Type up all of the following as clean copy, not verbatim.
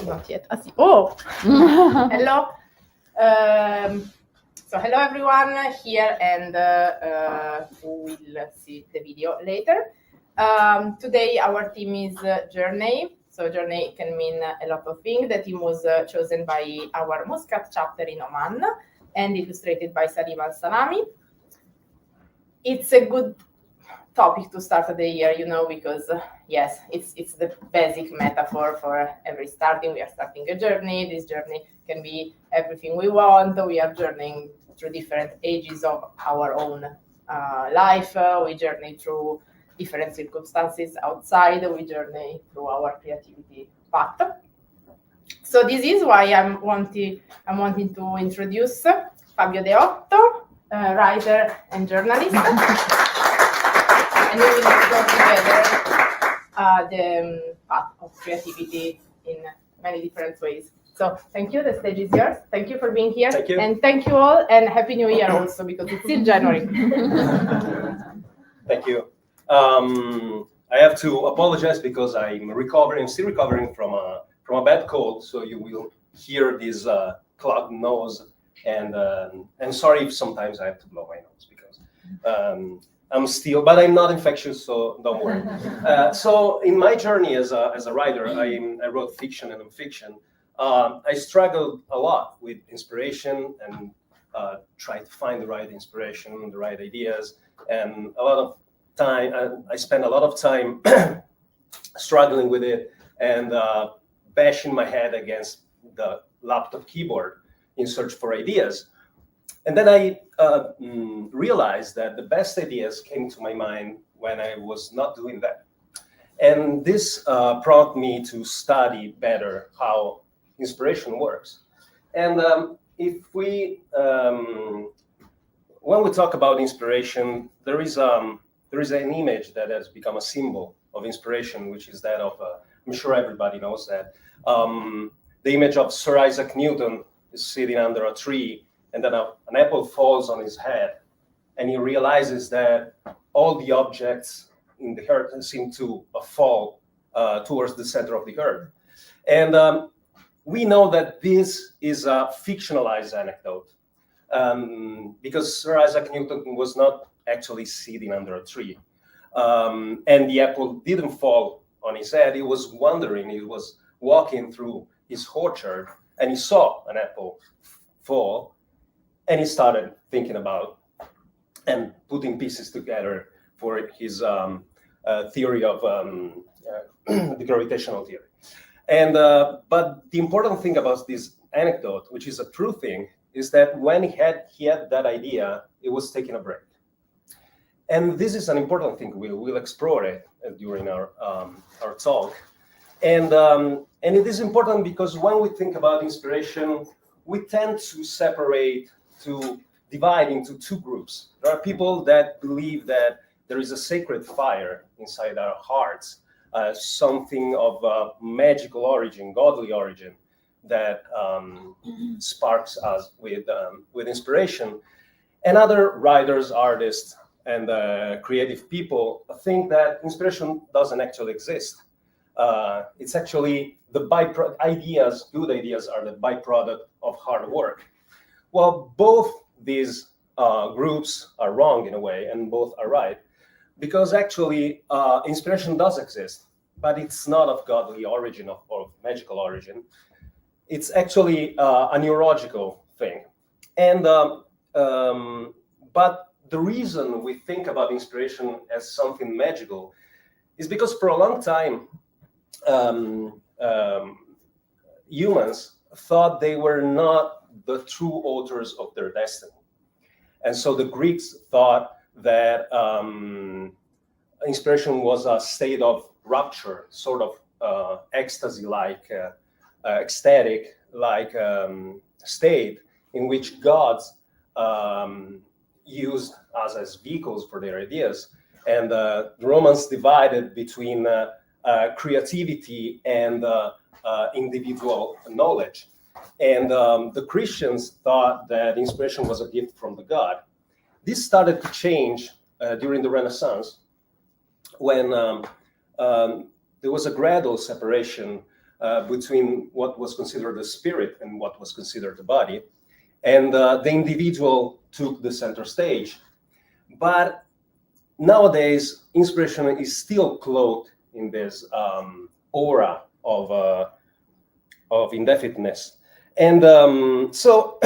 Not yet. Oh, hello. So hello everyone here and who will see the video later. Today our theme is journey. So journey can mean a lot of things. The theme was chosen by our Muscat chapter in Oman and illustrated by Salim Al-Salami. It's a good topic to start the year, because yes, it's the basic metaphor for every starting. We are starting a journey. This journey can be everything we want. We are journeying through different ages of our own life. We journey through different circumstances outside. We journey through our creativity path. So this is why I'm wanting to introduce Fabio Deotto, writer and journalist. And we will explore together the path of creativity in many different ways. So thank you, the stage is yours. Thank you for being here. Thank you. And thank you all, and Happy New Year also, because it's still January. Thank you. I have to apologize because I'm still recovering from a bad cold, so you will hear this clogged nose, and sorry if sometimes I have to blow my nose because but I'm not infectious, so don't worry. So in my journey as a writer, I wrote fiction and nonfiction. I struggled a lot with inspiration and tried to find the right inspiration, the right ideas, and I spent a lot of time struggling with it and bashing my head against the laptop keyboard in search for ideas. And then I realized that the best ideas came to my mind when I was not doing that. And this prompted me to study better how inspiration works. And when we talk about inspiration, there is an image that has become a symbol of inspiration, which is that of, I'm sure everybody knows that, the image of Sir Isaac Newton is sitting under a tree, and then an apple falls on his head, and he realizes that all the objects in the earth seem to fall towards the center of the earth. And we know that this is a fictionalized anecdote because Sir Isaac Newton was not actually sitting under a tree. And the apple didn't fall on his head. He was wandering, he was walking through his orchard, and he saw an apple fall. And he started thinking about and putting pieces together for his theory of the gravitational theory. And but the important thing about this anecdote, which is a true thing, is that when he had that idea, it was taking a break. And this is an important thing. We'll explore it during our talk. And it is important because when we think about inspiration, we tend to divide into two groups. There are people that believe that there is a sacred fire inside our hearts, something of magical origin, godly origin, that sparks us with inspiration. And other writers, artists, and creative people think that inspiration doesn't actually exist. It's actually the byproduct. Good ideas are the byproduct of hard work. Well, both these groups are wrong in a way, and both are right, because actually inspiration does exist, but it's not of godly origin or magical origin. It's actually a neurological thing. And but the reason we think about inspiration as something magical is because for a long time, humans thought they were not the true authors of their destiny. And so the Greeks thought that inspiration was a state of rapture, sort of ecstasy-like, ecstatic-like state in which gods used us as vehicles for their ideas. And the Romans divided between creativity and individual knowledge. And the Christians thought that inspiration was a gift from the God. This started to change during the Renaissance, when there was a gradual separation between what was considered the spirit and what was considered the body. And the individual took the center stage. But nowadays, inspiration is still cloaked in this aura of indefiniteness. And so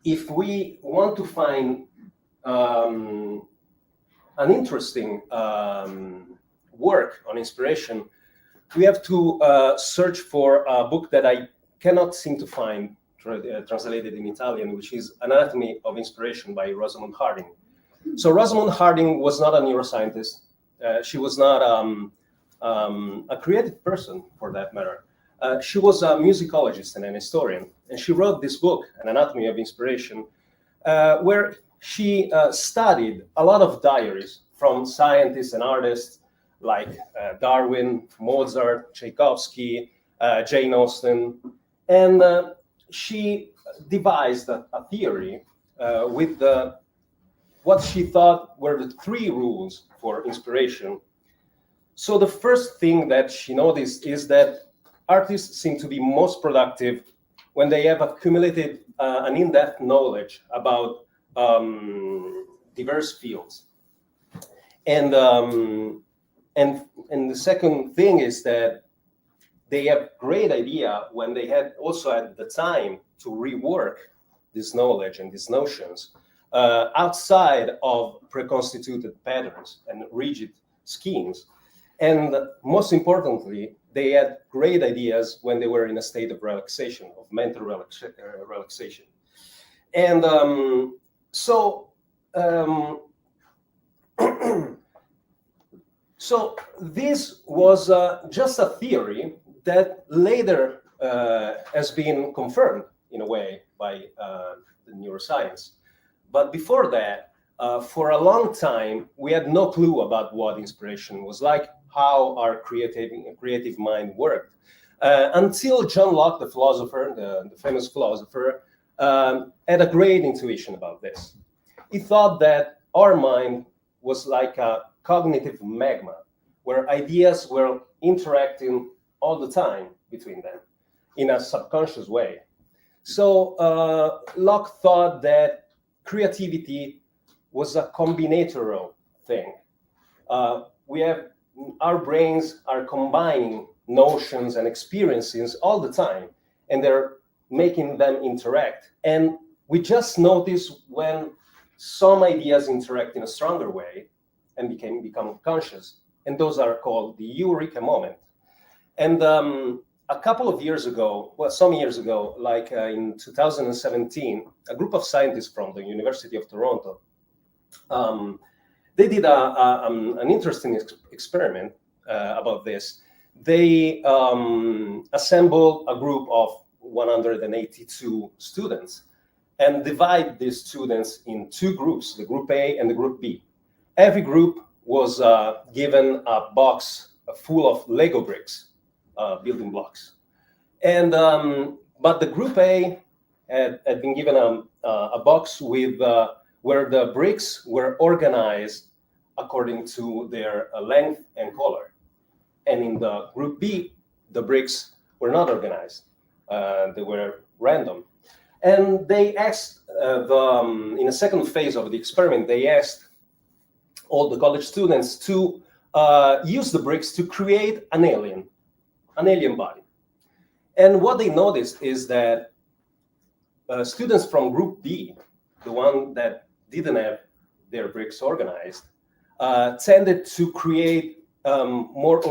if we want to find an interesting work on inspiration, we have to search for a book that I cannot seem to find translated in Italian, which is Anatomy of Inspiration by Rosamund Harding. So Rosamund Harding was not a neuroscientist. She was not a creative person, for that matter. She was a musicologist and an historian, and she wrote this book, An Anatomy of Inspiration, where she studied a lot of diaries from scientists and artists like Darwin, Mozart, Tchaikovsky, Jane Austen, and she devised a theory with what she thought were the 3 rules for inspiration. So the first thing that she noticed is that artists seem to be most productive when they have accumulated an in-depth knowledge about diverse fields. And the second thing is that they have great idea when they had also had the time to rework this knowledge and these notions outside of preconstituted patterns and rigid schemes. And most importantly, they had great ideas when they were in a state of relaxation, of mental relaxation. And so this was just a theory that later has been confirmed in a way by the neuroscience. But before that, for a long time, we had no clue about what inspiration was like, how our creative mind worked, until John Locke, the philosopher, the famous philosopher, had a great intuition about this. He thought that our mind was like a cognitive magma, where ideas were interacting all the time between them in a subconscious way. So Locke thought that creativity was a combinatorial thing. Our brains are combining notions and experiences all the time, and they're making them interact. And we just notice when some ideas interact in a stronger way and become conscious, and those are called the eureka moment. And a couple of years ago, well, some years ago, like in 2017, a group of scientists from the University of Toronto, they did an interesting experiment about this. They assembled a group of 182 students and divide these students in 2 groups, the group A and the group B. Every group was given a box full of Lego bricks, building blocks. And but the group A had been given a box with where the bricks were organized according to their length and color. And in the group B, the bricks were not organized. They were random. And they asked, in the second phase of the experiment, they asked all the college students to use the bricks to create an alien body. And what they noticed is that students from group B, the one that didn't have their bricks organized, tended to create more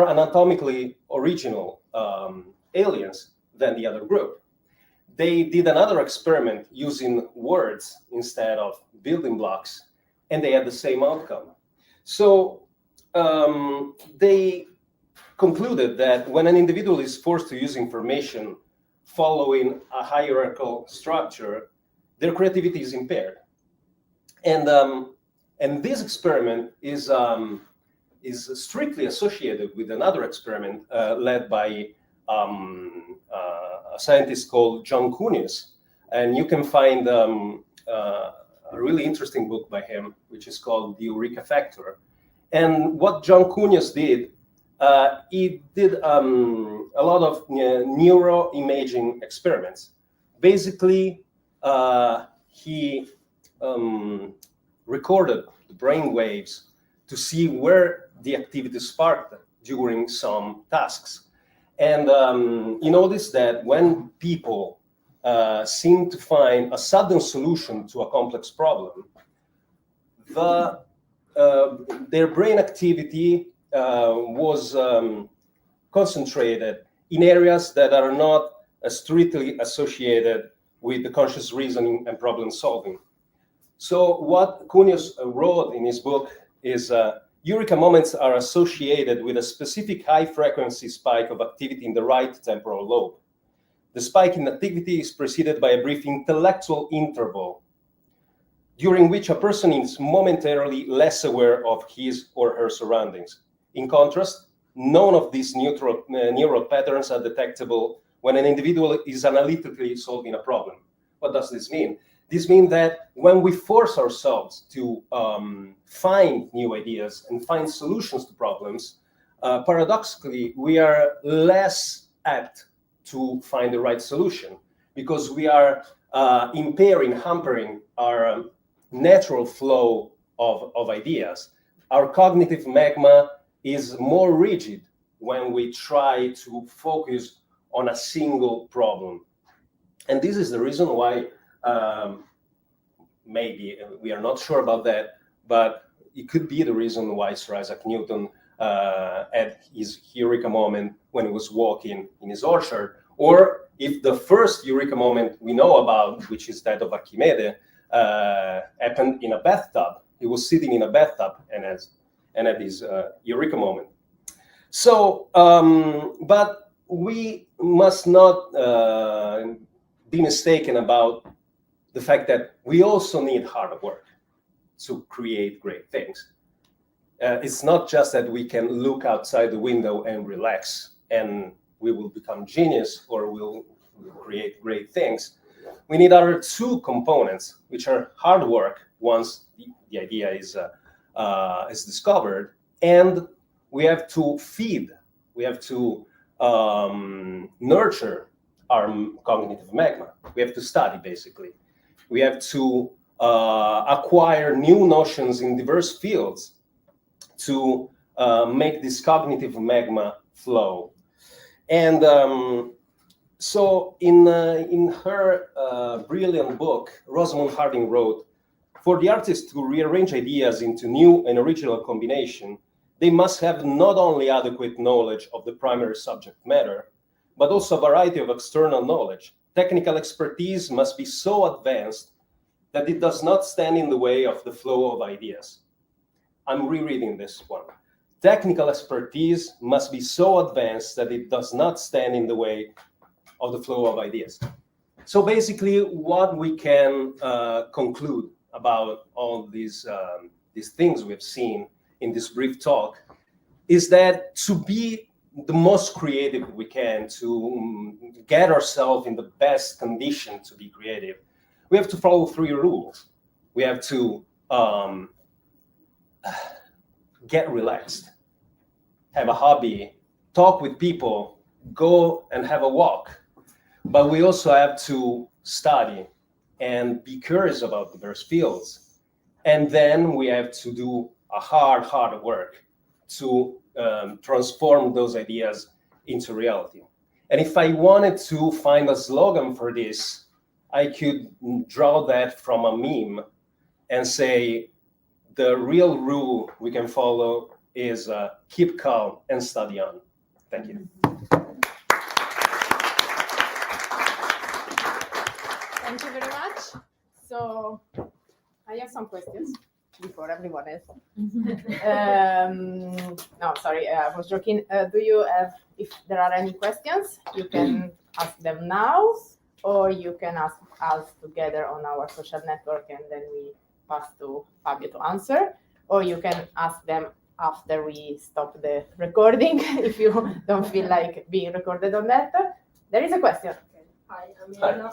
anatomically original aliens than the other group. They did another experiment using words instead of building blocks, and they had the same outcome. So they concluded that when an individual is forced to use information following a hierarchical structure, their creativity is impaired. And this experiment is strictly associated with another experiment led by a scientist called John Cunius. And you can find a really interesting book by him, which is called The Eureka Factor. And what John Cunius did, he did a lot of neuroimaging experiments. Basically, he recorded the brain waves to see where the activity sparked during some tasks. And he noticed that when people seem to find a sudden solution to a complex problem, their brain activity was concentrated in areas that are not strictly associated with the conscious reasoning and problem solving. So what Cunius wrote in his book is eureka moments are associated with a specific high frequency spike of activity in the right temporal lobe. The spike in activity is preceded by a brief intellectual interval during which a person is momentarily less aware of his or her surroundings. In contrast, none of these neural patterns are detectable when an individual is analytically solving a problem. What does this mean? This means that when we force ourselves to find new ideas and find solutions to problems, paradoxically, we are less apt to find the right solution because we are hampering our natural flow of ideas. Our cognitive magma is more rigid when we try to focus on a single problem. And this is the reason why, maybe we are not sure about that, but it could be the reason why Sir Isaac Newton had his eureka moment when he was walking in his orchard, or if the first eureka moment we know about, which is that of Archimedes, happened in a bathtub. He was sitting in a bathtub and had his eureka moment. So, but we must not be mistaken about the fact that we also need hard work to create great things. It's not just that we can look outside the window and relax and we will become genius or we'll create great things. We need other two components, which are hard work once the idea is discovered, and we have to feed, we have to nurture our cognitive magma. We have to study, basically. We have to acquire new notions in diverse fields to make this cognitive magma flow. And so in her brilliant book, Rosamund Harding wrote, for the artist to rearrange ideas into new and original combination, they must have not only adequate knowledge of the primary subject matter, but also a variety of external knowledge. Technical expertise must be so advanced that it does not stand in the way of the flow of ideas. I'm rereading this one. Technical expertise must be so advanced that it does not stand in the way of the flow of ideas. So basically, what we can conclude about all these things we've seen in this brief talk is that to be the most creative we can, to get ourselves in the best condition to be creative, we have to follow 3 rules. We have to get relaxed, have a hobby, talk with people, go and have a walk. But we also have to study and be curious about diverse fields. And then we have to do a hard work to transform those ideas into reality. And if I wanted to find a slogan for this, I could draw that from a meme and say, the real rule we can follow is keep calm and study on. Thank you. Thank you very much. So I have some questions before everyone else. No, sorry, I was joking. Do you have, if there are any questions, you can ask them now, or you can ask us together on our social network and then we pass to Fabio to answer, or you can ask them after we stop the recording if you don't feel like being recorded on that. There is a question. Okay. Hi, I'm Milan.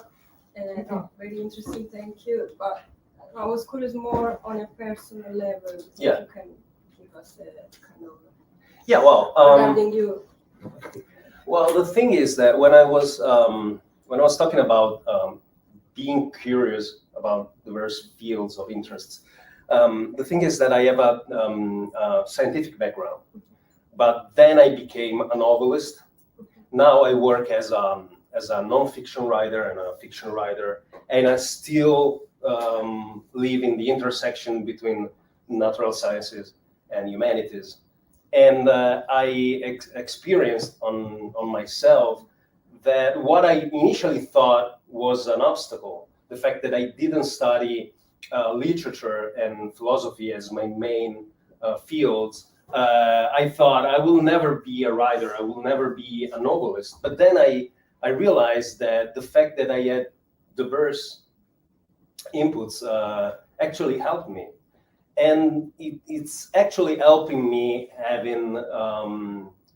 No, very interesting, thank you. But I was curious more on a personal level. Yeah. You can give us a kind of Yeah, well, regarding you? well, the thing is that when I was talking about being curious about diverse fields of interests, the thing is that I have a scientific background, but then I became a novelist. Now I work as a non-fiction writer and a fiction writer, and I still live in the intersection between natural sciences and humanities. And I experienced on myself that what I initially thought was an obstacle, the fact that I didn't study literature and philosophy as my main fields, I thought I will never be a writer, I will never be a novelist. But then I realized that the fact that I had diverse inputs actually helped me. And it's actually helping me having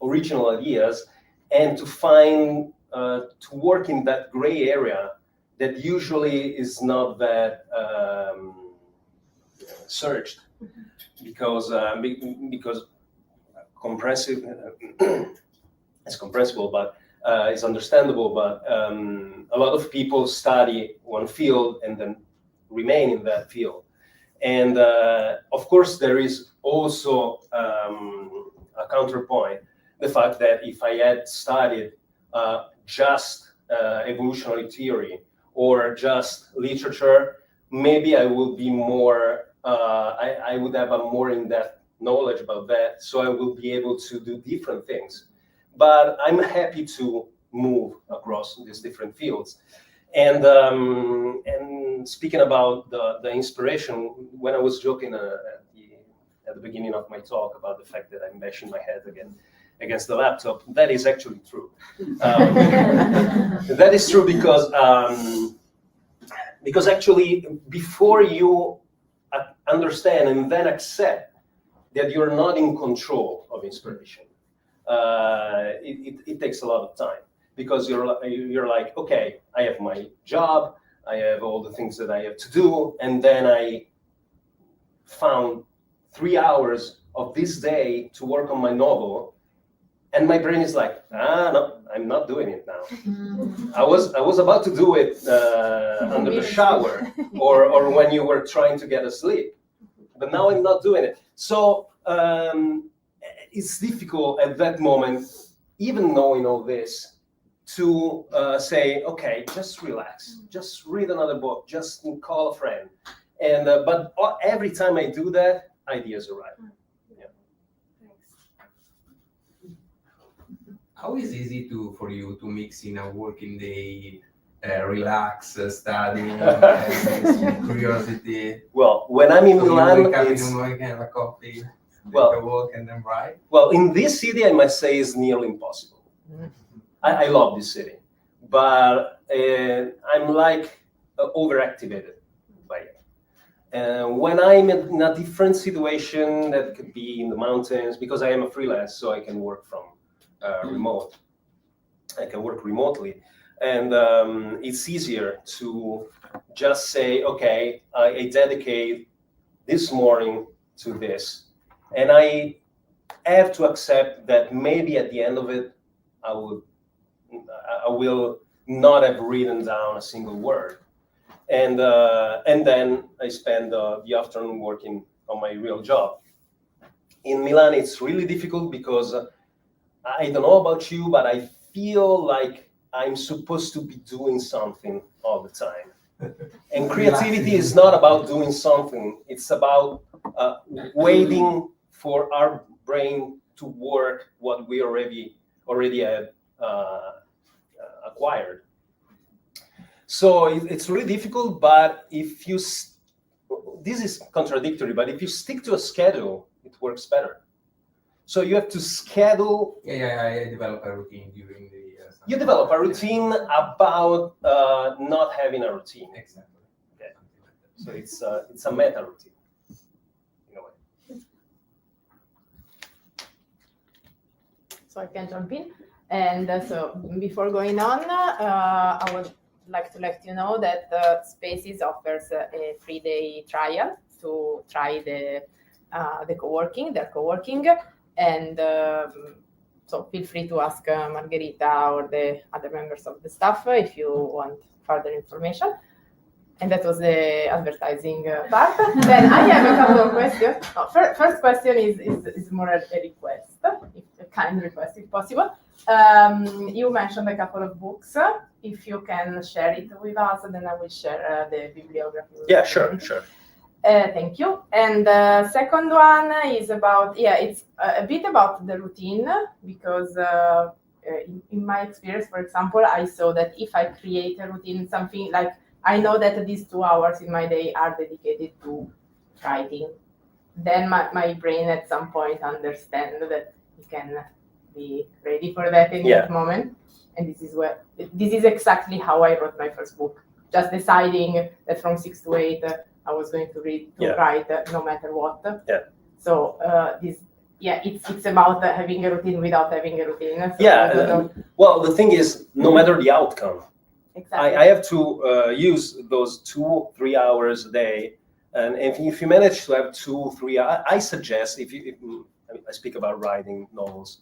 original ideas and to find, to work in that gray area that usually is not that searched, because comprehensive, it's comprehensible, but it's understandable. But a lot of people study one field and then remain in that field. And of course, there is also a counterpoint, the fact that if I had studied just evolutionary theory or just literature, maybe I would be more, I would have a more in-depth knowledge about that, so I will be able to do different things. But I'm happy to move across these different fields. And speaking about the inspiration, when I was joking at the beginning of my talk about the fact that I'm bashing my head against the laptop, that is actually true. That is true because actually before you understand and then accept that you're not in control of inspiration, it takes a lot of time. Because you're like, okay, I have my job, I have all the things that I have to do, and then I found 3 hours of this day to work on my novel, and my brain is like, no, I'm not doing it now. I was about to do it under the shower or when you were trying to get asleep, but now I'm not doing it. So it's difficult at that moment, even knowing all this, to say, okay, just relax, just read another book, just call a friend. And but every time I do that, ideas arrive. Yeah. Thanks. How is easy for you to mix in a working day, relax, studying, curiosity? Well, when I'm in Milan, you wake up it's, in the morning, have a coffee, well, take a walk, and then write? well, in this city, I must say is nearly impossible. I love this city, but I'm like overactivated by it. And when I'm in a different situation, that could be in the mountains, because I am a freelance, so I can work from remote. I can work remotely, and it's easier to just say, okay, I dedicate this morning to this, and I have to accept that maybe at the end of it, I will not have written down a single word, and then I spend the afternoon working on my real job. In Milan, it's really difficult because I don't know about you, but I feel like I'm supposed to be doing something all the time. And creativity is not about doing something; it's about waiting for our brain to work what we already had acquired. So it's really difficult, but if you, this is contradictory, but if you stick to a schedule, it works better. So you have to schedule. Yeah, I develop a routine during the You develop a routine about not having a routine. Exactly. Okay. So it's a meta routine in a way. So I can jump in. And so before going on, I would like to let you know that Spaces offers a 3-day trial to try their co-working. And so feel free to ask Margherita or the other members of the staff if you want further information. And that was the advertising part. Then I have a couple of questions. No, first question is more a request, a kind request if possible. You mentioned a couple of books. If you can share it with us, then I will share the bibliography. Yeah, sure. Thank you. And the second one is about, it's a bit about the routine, because in my experience, for example, I saw that if I create a routine, something like, I know that these 2 hours in my day are dedicated to writing, then my brain at some point understands that it can be ready for that in that moment. And this is exactly how I wrote my first book, just deciding that from 6 to 8, I was going to write no matter what. So it's about having a routine without having a routine. So well, the thing is, no matter the outcome, exactly. I have to use those 2-3 hours a day, and if you manage to have 2-3 hours, I suggest I speak about writing novels.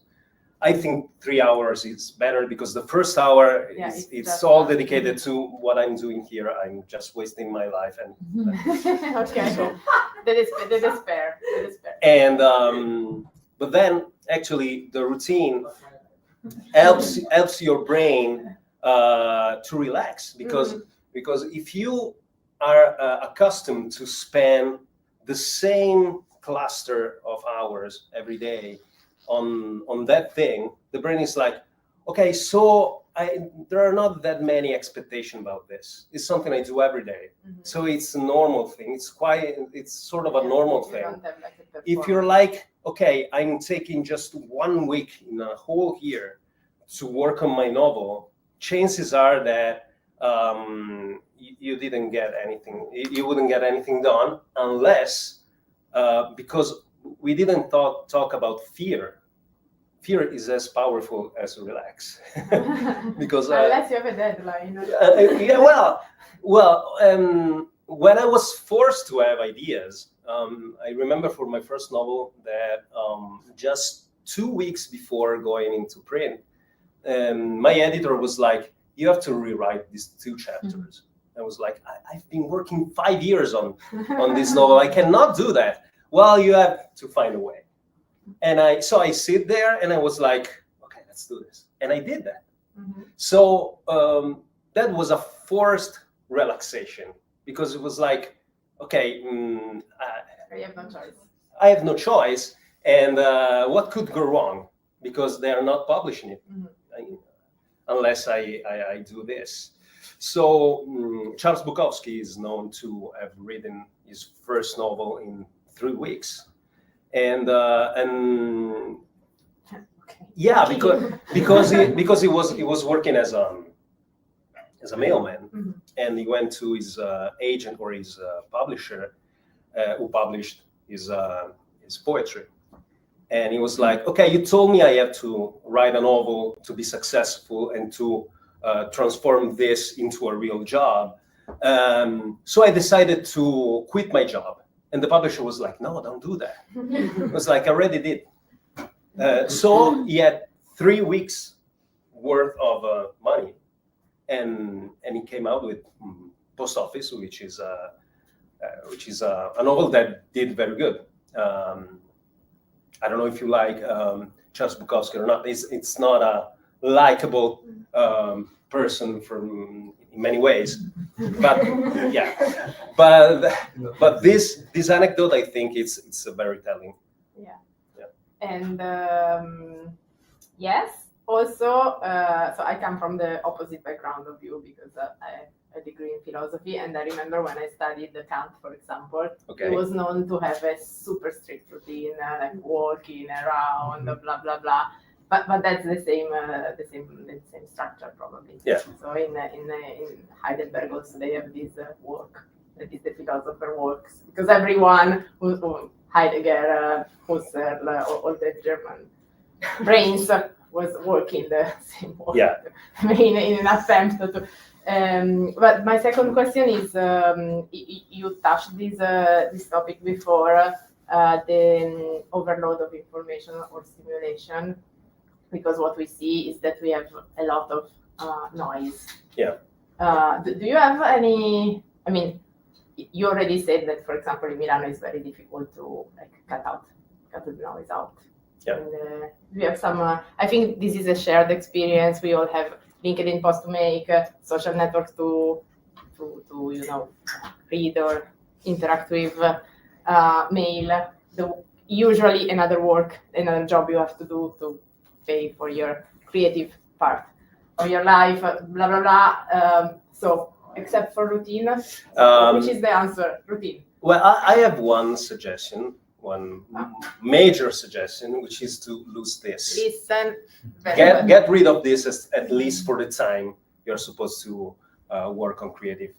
I think 3 hours is better, because the first hour it's all dedicated to what I'm doing here. I'm just wasting my life, and okay. So that is fair. And but then actually the routine helps your brain to relax, because if you are accustomed to spend the same cluster of hours every day on that thing, the brain is like, okay, so there are not that many expectations about this. It's something I do every day. So it's a normal thing. It's sort of a normal thing. If you're like, okay, I'm taking just 1 week in a whole year to work on my novel, chances are that you didn't get anything. You wouldn't get anything done unless, because we didn't talk about fear. Fear is as powerful as relax, because unless you have a deadline. When I was forced to have ideas, I remember for my first novel that just 2 weeks before going into print, my editor was like, "You have to rewrite these 2 chapters." I was like, "I've been working 5 years on this novel. I cannot do that." Well, you have to find a way. And I sit there and I was like, okay, let's do this. And I did that. So that was a forced relaxation, because it was like, okay, I have no choice. I have no choice. And what could go wrong? Because they are not publishing it unless I do this. So Charles Bukowski is known to have written his first novel in 3 weeks. And yeah, because he was working as a mailman, and he went to his agent or his publisher, who published his poetry, and he was like, "Okay, you told me I have to write a novel to be successful and to transform this into a real job, so I decided to quit my job." And the publisher was like, "No, don't do that." It was like, "I already did." So he had 3 weeks worth of money, and he came out with Post Office, which is a novel that did very good. I don't know if you like Charles Bukowski or not. It's not a likable person in many ways, but but this anecdote, I think it's a very telling. And yes, also, so I come from the opposite background of you, because I have a degree in philosophy, and I remember when I studied Kant, for example, he was known to have a super strict routine, like walking around, blah blah blah. But that's the same structure probably. So in Heidelberg also they have this work, that is the philosopher works, because everyone who Heidegger, Husserl, all the German brains was working the same work. In an attempt to. But my second question is, you touched this topic before. the overload of information or stimulation, because what we see is that we have a lot of noise. Yeah. Do you have any? I mean, you already said that, for example, in Milan it's very difficult to cut the noise out. Yeah. And, we have some. I think this is a shared experience. We all have LinkedIn posts to make, social networks to read or interact with, mail. Usually another job you have to do to pay for your creative part of your life. Blah blah blah. So except for routine, which is the answer? Routine. Well, I have one suggestion. One major suggestion, which is to lose this. Listen. Get rid of this at least for the time you're supposed to work on creative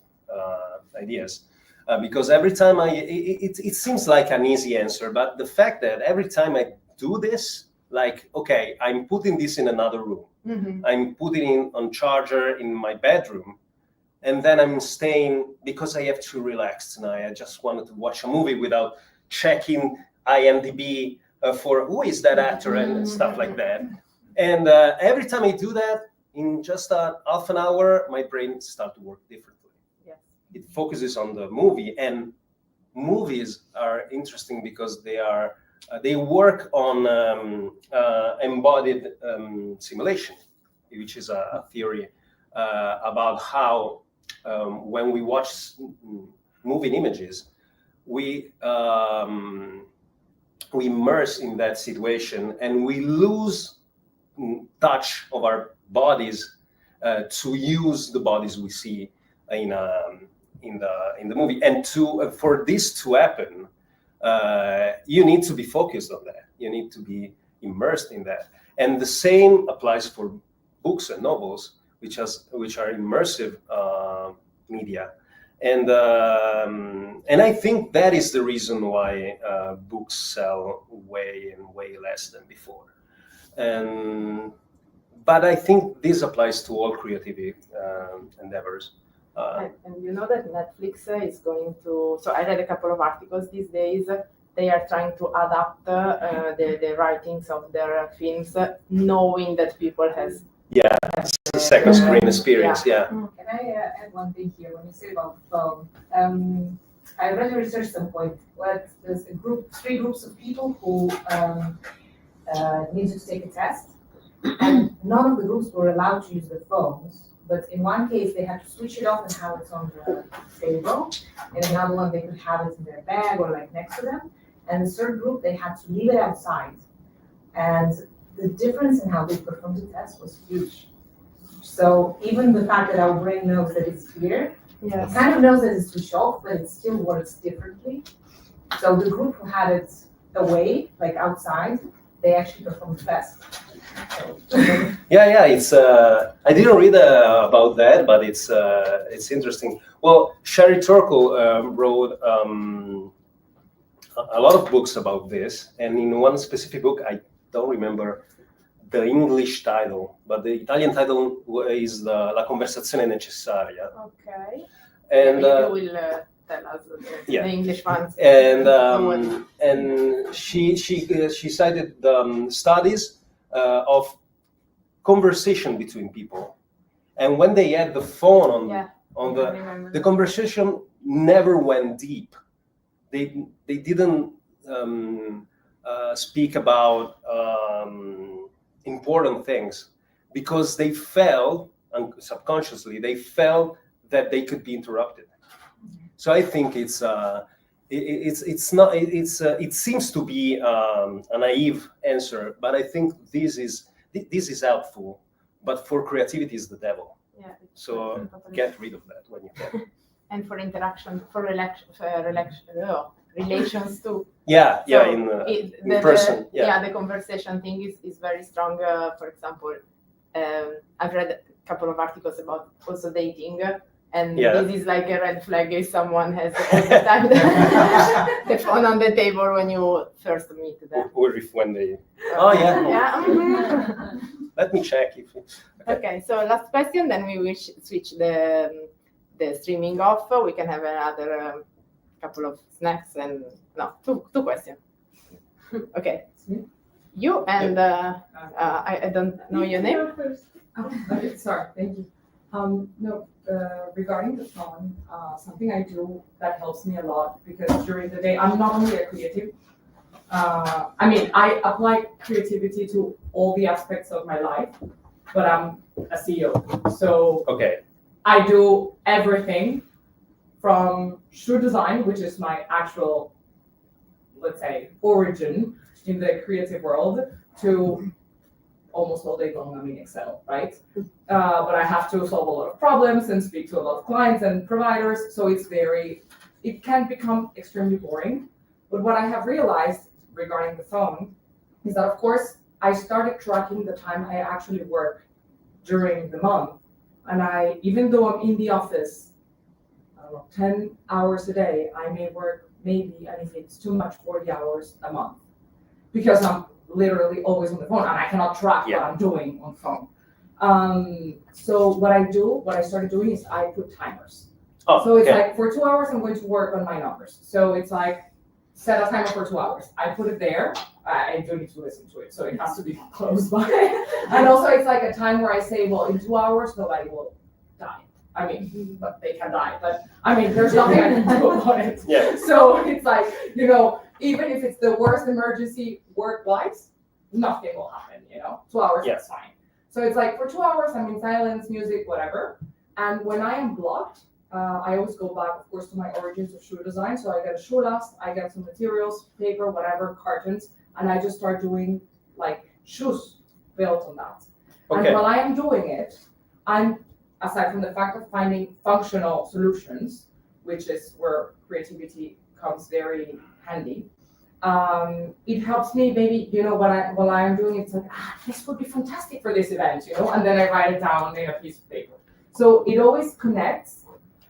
ideas. Because every time it seems like an easy answer, but the fact that every time I do this, like, okay, I'm putting this in another room. Mm-hmm. I'm putting it on charger in my bedroom, and then I'm staying because I have to relax tonight. I just wanted to watch a movie without checking IMDb for who is that actor and stuff like that. And every time I do that, in just half an hour, my brain starts to work differently. Yeah. It focuses on the movie, and movies are interesting because they work on embodied simulation, which is a theory about how when we watch moving images, we immerse in that situation, and we lose touch of our bodies to use the bodies we see in the movie. And for this to happen, you need to be focused on that. You need to be immersed in that. And the same applies for books and novels, which are immersive media. And I think that is the reason why books sell way less than before. But I think this applies to all creativity endeavors. And you know that Netflix is going to. So I read a couple of articles these days. They are trying to adapt the writings of their films, knowing that people has. Yeah, second screen experience. Yeah. Can I add one thing here? When you say about phone, I read a research some point. There's three groups of people who needed to take a test, and none of the groups were allowed to use their phones. But in one case, they had to switch it off and have it on the table. In another one, they could have it in their bag or like next to them. And the third group, they had to leave it outside. And the difference in how they performed the test was huge. So even the fact that our brain knows that it's here, Yes. it kind of knows that it's switched off, but it still works differently. So the group who had it away, like outside, they actually performed best. Yeah. It's I didn't read about that, but it's interesting. Well, Sherry Turkle wrote a lot of books about this, and in one specific book, I don't remember the English title, but the Italian title is La conversazione necessaria. Okay. And you will tell us the English ones. And she cited studies of conversation between people, and when they had the phone on the conversation never went deep. They didn't speak about important things because they felt subconsciously that they could be interrupted. So I think it seems to be a naive answer, but I think this is helpful. But for creativity is the devil. Yeah. So get rid of that when you can. And for interaction, for relations too. Yeah, So in person. The conversation thing is very strong. For example, I've read a couple of articles about also dating, and this is like a red flag if someone has all the time the phone on the table when you first meet them. Or if when they. Let me check if. Okay, so last question, then we will switch the streaming off. We can have another couple of snacks and No, two questions. Okay. You and I don't know your name. Okay, sorry, thank you. No, regarding the phone, something I do that helps me a lot because during the day, I'm not only a creative. I mean, I apply creativity to all the aspects of my life, but I'm a CEO. So Okay. I do everything from shoe design, which is my actual, let's say, origin in the creative world, to almost all day long I'm in Excel, right? But I have to solve a lot of problems and speak to a lot of clients and providers, so it can become extremely boring. But what I have realized regarding the phone is that, of course, I started tracking the time I actually work during the month. And even though I'm in the office, I don't know, 10 hours a day, I may work maybe, and if it's too much, 40 hours a month. Because I'm literally always on the phone and I cannot track what I'm doing on phone. So what I started doing is I put timers. So it's like for 2 hours, I'm going to work on my numbers. So it's like, set a timer for 2 hours. I put it there. I do need to listen to it, so it has to be close by. And also it's like a time where I say, well, in 2 hours, nobody will die. I mean, but they can die. But I mean, there's nothing I can do about it. Yeah. So it's like, even if it's the worst emergency work-wise, nothing will happen, 2 hours, Yeah. That's fine. So it's like for 2 hours, I'm in silence, music, whatever. And when I am blocked, I always go back, of course, to my origins of shoe design. So I get a shoe last, I get some materials, paper, whatever, cartons, and I just start doing like shoes built on that. Okay. And while I am doing it, I'm, aside from the fact of finding functional solutions, which is where creativity comes very handy, it helps me maybe, while I am doing it, it's like, this would be fantastic for this event, and then I write it down in a piece of paper. So it always connects.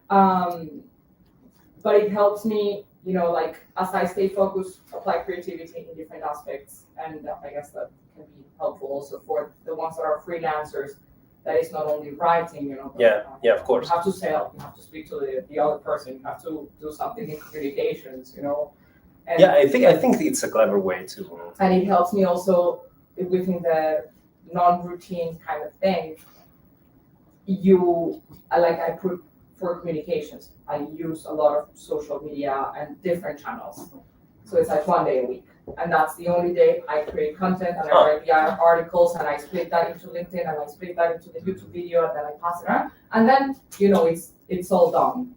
But it helps me, as I stay focused, apply creativity in different aspects. And I guess that can be helpful also for the ones that are freelancers. That is not only writing, but, Yeah, of course. You have to sell, you have to speak to the other person, you have to do something in communications, And, Yeah, I think it's a clever way to. And it helps me also within the non-routine kind of thing. I put for communications, I use a lot of social media and different channels. So it's like 1 day a week. And that's the only day I create content and I write the articles and I split that into LinkedIn and I split that into the YouTube video and then I pass it around. And then, it's all done.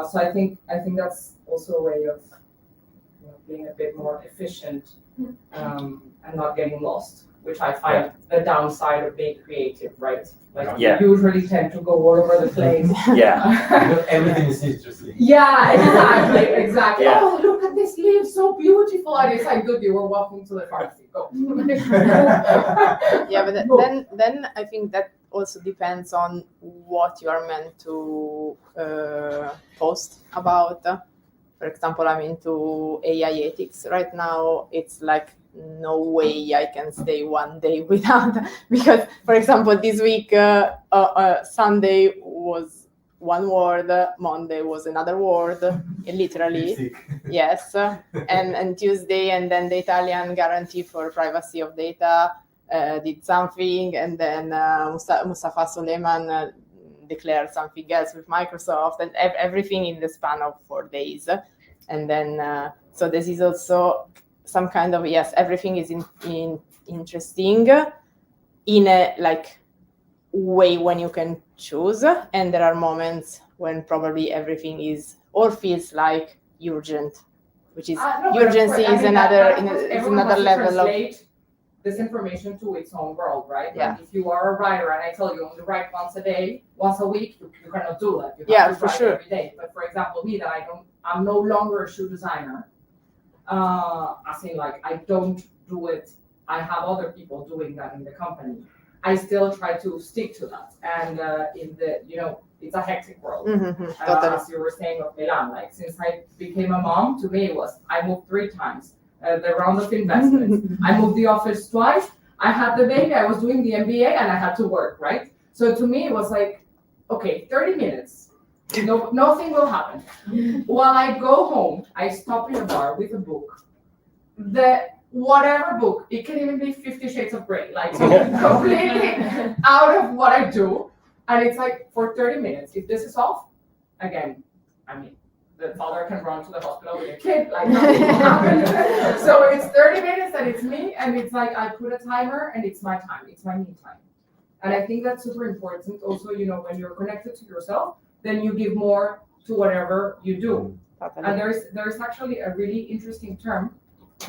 So I think that's also a way of being a bit more efficient and not getting lost, which I find the downside of being creative, right? Like you usually tend to go all over the place. Yeah. Everything is interesting. Yeah, exactly. Yeah. Oh, look at this leaf, so beautiful. And it's like, good, you were walking to the pharmacy. Go. Yeah, but then I think that also depends on what you are meant to post about. For example, I'm into AI ethics. Right now, it's like no way I can stay 1 day without, because, for example, this week, Sunday was one word, Monday was another word, literally, yes, and Tuesday, and then the Italian guarantee for privacy of data did something, and then Mustafa Soleiman declared something else with Microsoft, and everything in the span of 4 days. And then, so this is also some kind of, yes, everything is interesting in a way when you can choose, and there are moments when probably everything is or feels like urgent, which is urgency is another level of this information to its own world, right? Yeah. Like if you are a writer and I tell you only write once a week, you cannot do that. You have to for write sure every day. But for example, me, I'm no longer a shoe designer. As in, I don't do it. I have other people doing that in the company. I still try to stick to that. And it's a hectic world. Totally. As you were saying of Milan, since I became a mom, to me I moved 3 times. The round of investments. I moved the office twice. I had the baby. I was doing the MBA and I had to work, right? So to me, it was like, okay, 30 minutes. No, nothing will happen. While I go home, I stop in a bar with a book. Whatever book, it can even be 50 Shades of Grey, like something completely out of what I do. And it's like for 30 minutes, if this is off, again, I mean, the father can run to the hospital with a kid, like nothing will happen. So it's 30 minutes and it's me, and it's like I put a timer and it's my time, it's my me time. And I think that's super important. Also, when you're connected to yourself, then you give more to whatever you do. And there's actually a really interesting term,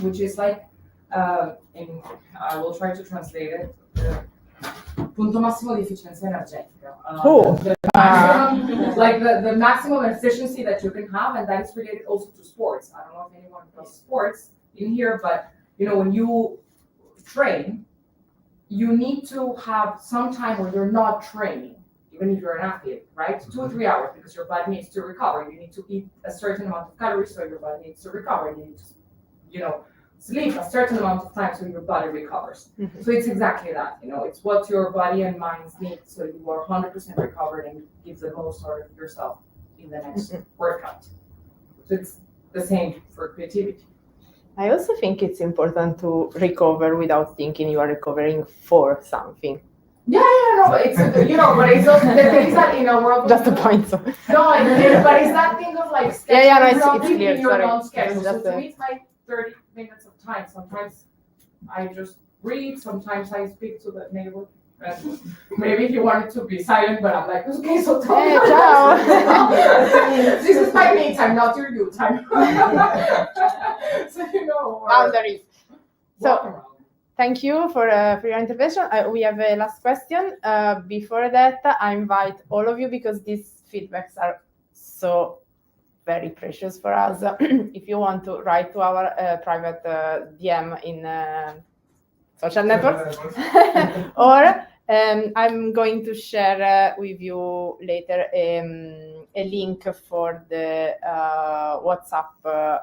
which is like, I will try to translate it, punto massimo di efficienza energetica. Like the maximum efficiency that you can have, and that is related also to sports. I don't know if anyone does sports in here, but when you train, you need to have some time where you're not training, even if you're an athlete, right? 2 or 3 hours, because your body needs to recover. You need to eat a certain amount of calories, so your body needs to recover. You need to, sleep a certain amount of time so your body recovers. Mm-hmm. So it's exactly that, it's what your body and mind need, so you are 100% recovered and give the most out of yourself in the next workout. So it's the same for creativity. I also think it's important to recover without thinking you are recovering for something. No, it's but it's also the things that in a world. Just a point. So. No, but it's that thing of like it's clear. In your non-schedule. So to me, it's like 30 minutes of time. Sometimes I just read. Sometimes I speak to the neighbor. And maybe he wanted to be silent, but I'm like, okay, so tell me. This is my me time, not your you time. So boundaries. So. Thank you for your intervention. We have a last question. Before that, I invite all of you, because these feedbacks are so very precious for us. If you want to write to our private DM in social networks, or I'm going to share with you later a link for the WhatsApp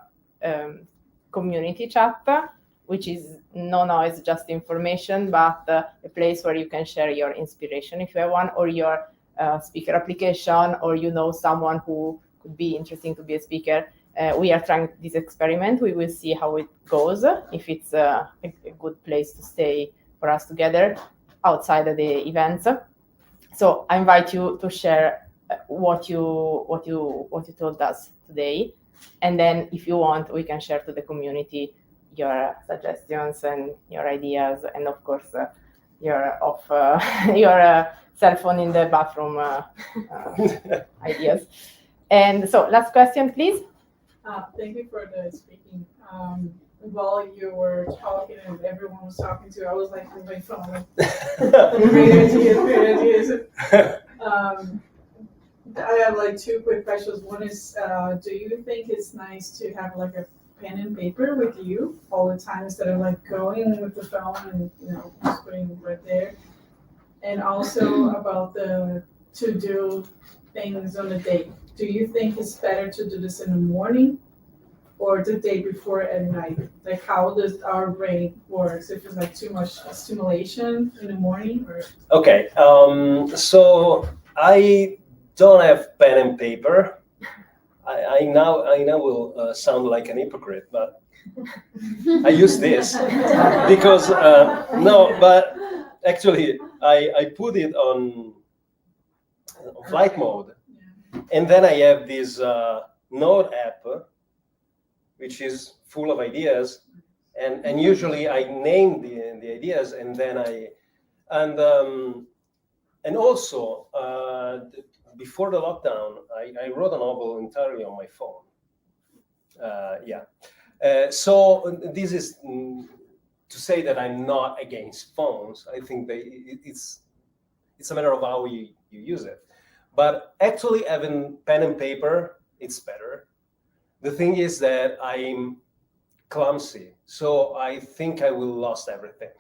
community chat, which is no noise, just information, but a place where you can share your inspiration if you have one, or your speaker application, or someone who could be interesting to be a speaker. We are trying this experiment. We will see how it goes, if it's a good place to stay for us together outside of the events. So I invite you to share what you told us today, and then if you want, we can share to the community your suggestions and your ideas, and of course your cell phone in the bathroom ideas. And so, last question, please. Thank you for the speaking. While you were talking and everyone was talking to, I was like on my phone, great ideas. I have like 2 quick questions. One is, do you think it's nice to have like a pen and paper with you all the time instead of like going with the phone and just putting it right there? And also about the to-do things on the day. Do you think it's better to do this in the morning or the day before at night? Like, how does our brain works? If it's like too much stimulation in the morning, or? Okay, so I don't have pen and paper. I now will sound like an hypocrite, but I use this because no, but actually I put it on flight mode, and then I have this Note app, which is full of ideas, and usually I name the ideas, and then and also. Before the lockdown, I wrote a novel entirely on my phone. So this is to say that I'm not against phones. I think it's a matter of how you use it. But actually having pen and paper, it's better. The thing is that I'm clumsy, so I think I will lose everything.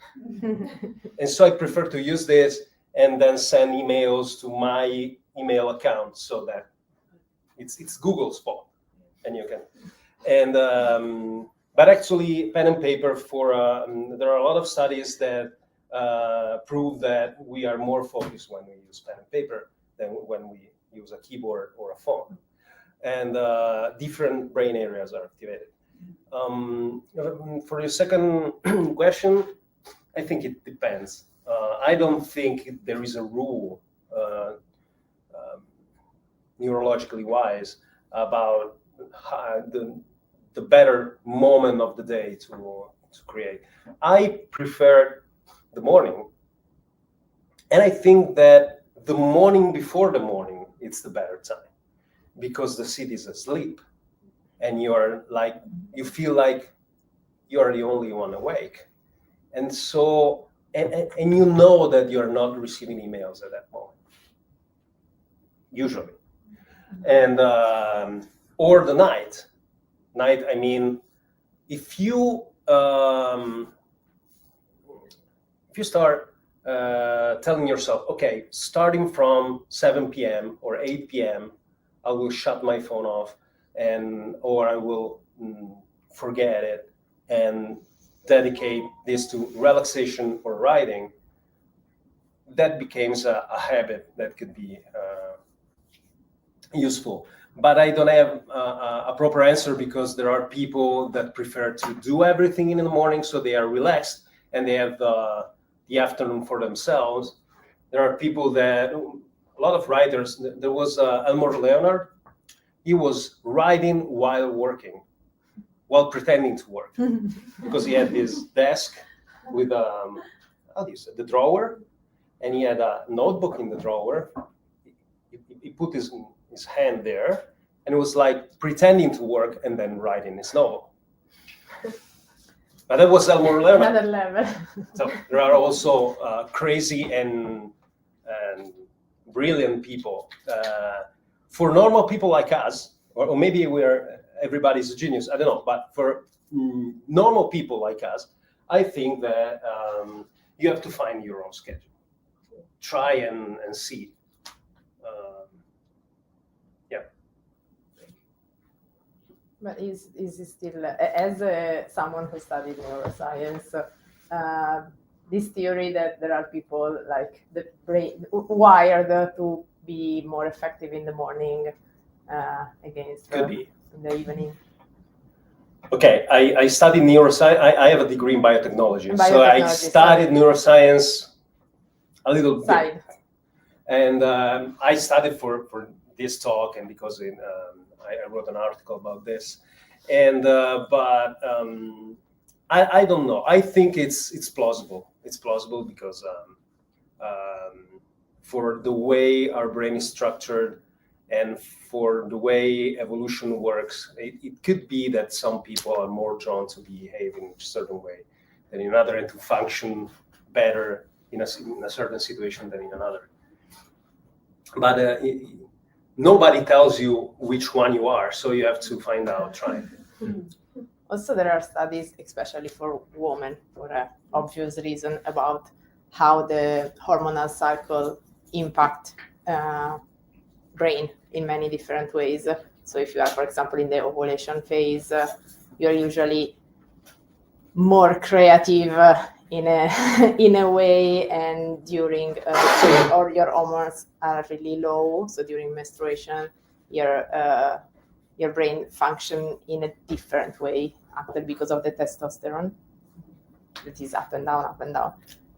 And so I prefer to use this and then send emails to my email account, so that it's Google's fault, and you can. And but actually, pen and paper there are a lot of studies that prove that we are more focused when we use pen and paper than when we use a keyboard or a phone. And different brain areas are activated. For your second question, I think it depends. I don't think there is a rule, neurologically wise, about the better moment of the day to create. I prefer the morning, and I think that the morning before the morning, it's the better time, because the city is asleep, and you feel like you're the only one awake, and so and you know that you're not receiving emails at that moment, usually, and or the night. I mean, if you start telling yourself, okay, starting from 7 p.m. or 8 p.m., I will shut my phone off, or I will forget it and dedicate this to relaxation or writing, that becomes a habit that could be useful. But I don't have a proper answer, because there are people that prefer to do everything in the morning, so they are relaxed and they have the afternoon for themselves. There are people that, a lot of writers, there was Elmore Leonard, he was writing while working, while pretending to work, because he had his desk with the drawer, and he had a notebook in the drawer. He put his hand there, and it was like pretending to work and then writing his novel. But that was Elmore Leonard. Another level. So there are also crazy and brilliant people. For normal people like us, or maybe everybody's a genius, I don't know. But for normal people like us, I think that you have to find your own schedule. Try and see. But is it still, as someone who studied neuroscience, this theory that there are people like the brain wired to be more effective in the morning against Could be. in the evening? Okay, I studied neuroscience. I have a degree in biotechnology, so I studied neuroscience a little bit. And I studied for this talk, and because I wrote an article about this, and but I don't know. I think it's plausible. It's plausible because for the way our brain is structured and for the way evolution works, it could be that some people are more drawn to behave in a certain way than in another, and to function better in a certain situation than in another. But nobody tells you which one you are, so you have to find out, try. Also, there are studies, especially for women, for an obvious reason, about how the hormonal cycle impact brain in many different ways. So if you are, for example, in the ovulation phase, you're usually more creative in a way, and during or your hormones are really low. So during menstruation, your brain function in a different way, after because of the testosterone that is up and down.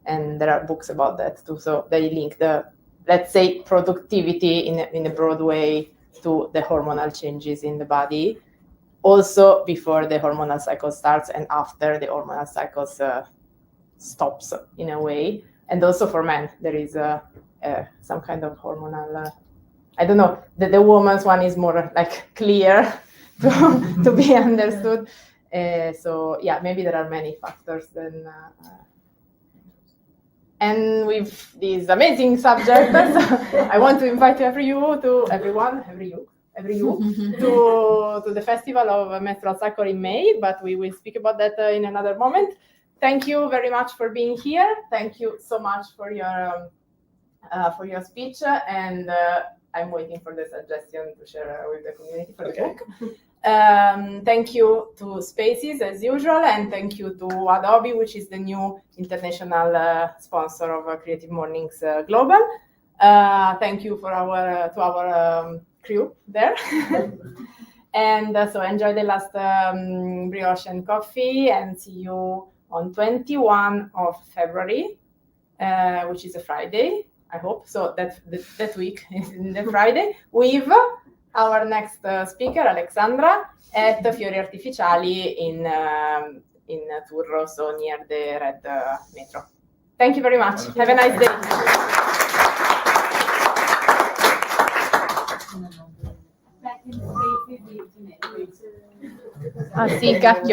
And there are books about that too. So they link the, let's say, productivity in a broad way to the hormonal changes in the body, also before the hormonal cycle starts and after the hormonal cycle stops in a way. And also for men, there is some kind of hormonal, I don't know, the woman's one is more like clear to be understood. So yeah, maybe there are many factors then. And with this amazing subject, I want to invite everyone to the Festival of Menstrual Cycle in May, but we will speak about that in another moment. Thank you very much for being here. Thank you so much for your speech, and I'm waiting for the suggestion to share with the community for the book. Thank you to Spaces as usual, and thank you to Adobe, which is the new international sponsor of Creative Mornings Global. Thank you for our crew there. And so enjoy the last brioche and coffee, and see you on 21 of February, which is a Friday, I hope. So that week is in the Friday, with our next speaker, Alexandra, at Fiori Artificiali in Turro, so near the Red Metro. Thank you very much. Have a nice day. Ah sì, cacchio.